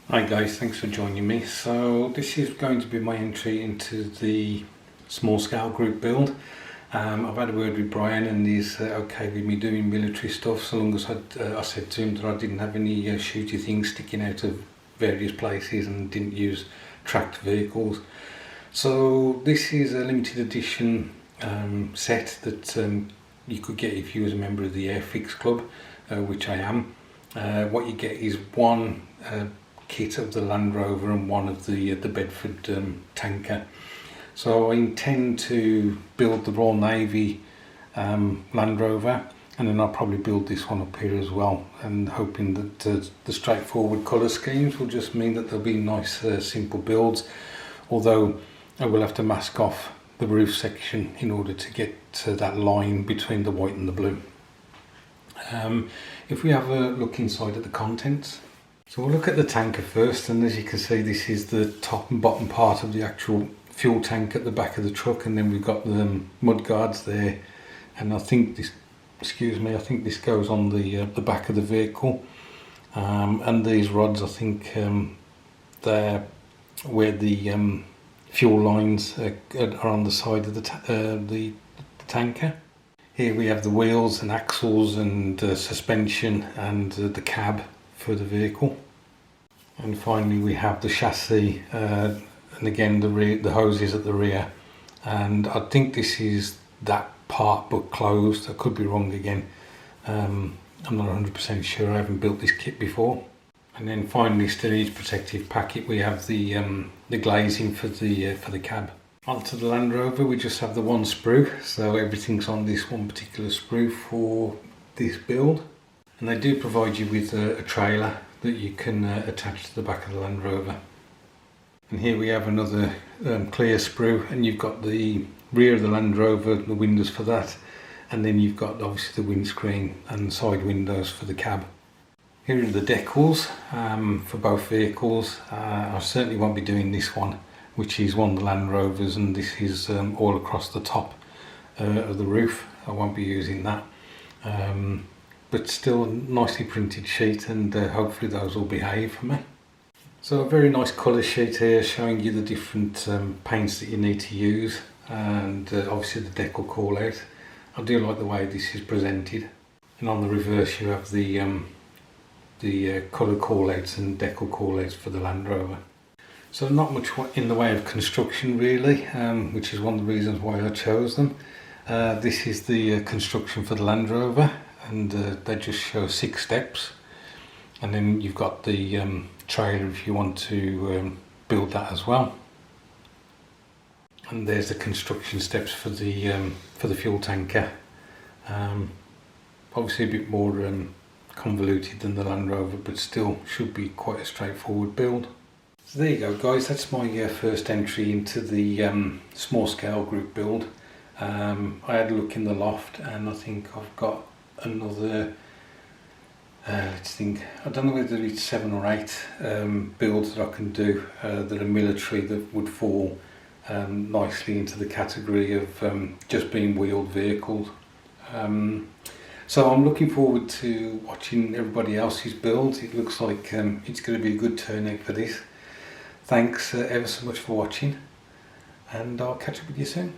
Hi guys, thanks for joining me. So this is going to be my entry into the small scale group build. I've had a word with Bryan and he's okay with me doing military stuff so long as I said to him that I didn't have any shooty things sticking out of various places and didn't use tracked vehicles. So this is a limited edition set that you could get if you was a member of the Airfix Club, which I am. What you get is one kit of the Land Rover and one of the Bedford tanker. So I intend to build the Royal Navy Land Rover, and then I'll probably build this one up here as well, and hoping that the straightforward colour schemes will just mean that there'll be nice simple builds, although I will have to mask off the roof section in order to get that line between the white and the blue. If we have a look inside at the contents, so we'll look at the tanker first, and as you can see this is the top and bottom part of the actual fuel tank at the back of the truck, and then we've got the mud guards there, and I think this goes on the back of the vehicle, and these rods I think they're where the fuel lines are on the side of the tanker. Here we have the wheels and axles and suspension and the cab for the vehicle, and finally we have the chassis and again the hoses at the rear, and I think this is that part but closed. I could be wrong again. I'm not 100% sure, I haven't built this kit before. And then finally, still in its protective packet, we have the glazing for the cab. Onto the Land Rover, we just have the one sprue, so everything's on this one particular sprue for this build. And they do provide you with a trailer that you can attach to the back of the Land Rover. And here we have another clear sprue, and you've got the rear of the Land Rover, the windows for that, and then you've got obviously the windscreen and side windows for the cab. Here are the decals for both vehicles. I certainly won't be doing this one, which is one of the Land Rovers, and this is all across the top of the roof. I won't be using that. But still a nicely printed sheet, and hopefully those will behave for me. So a very nice colour sheet here showing you the different paints that you need to use, and obviously the decal call out. I do like the way this is presented, and on the reverse you have the colour call outs and decal call outs for the Land Rover. So not much in the way of construction really, which is one of the reasons why I chose them. This is the construction for the Land Rover, and they just show 6 steps, and then you've got the trailer if you want to build that as well. And there's the construction steps for the fuel tanker. Obviously a bit more convoluted than the Land Rover, but still should be quite a straightforward build. So there you go guys, that's my first entry into the small scale group build. I had a look in the loft, and I think I've got another let's think, I don't know whether it's 7 or 8 builds that I can do that are military, that would fall nicely into the category of just being wheeled vehicles. So I'm looking forward to watching everybody else's builds. It looks like it's going to be a good turnout for this. Thanks ever so much for watching, and I'll catch up with you soon.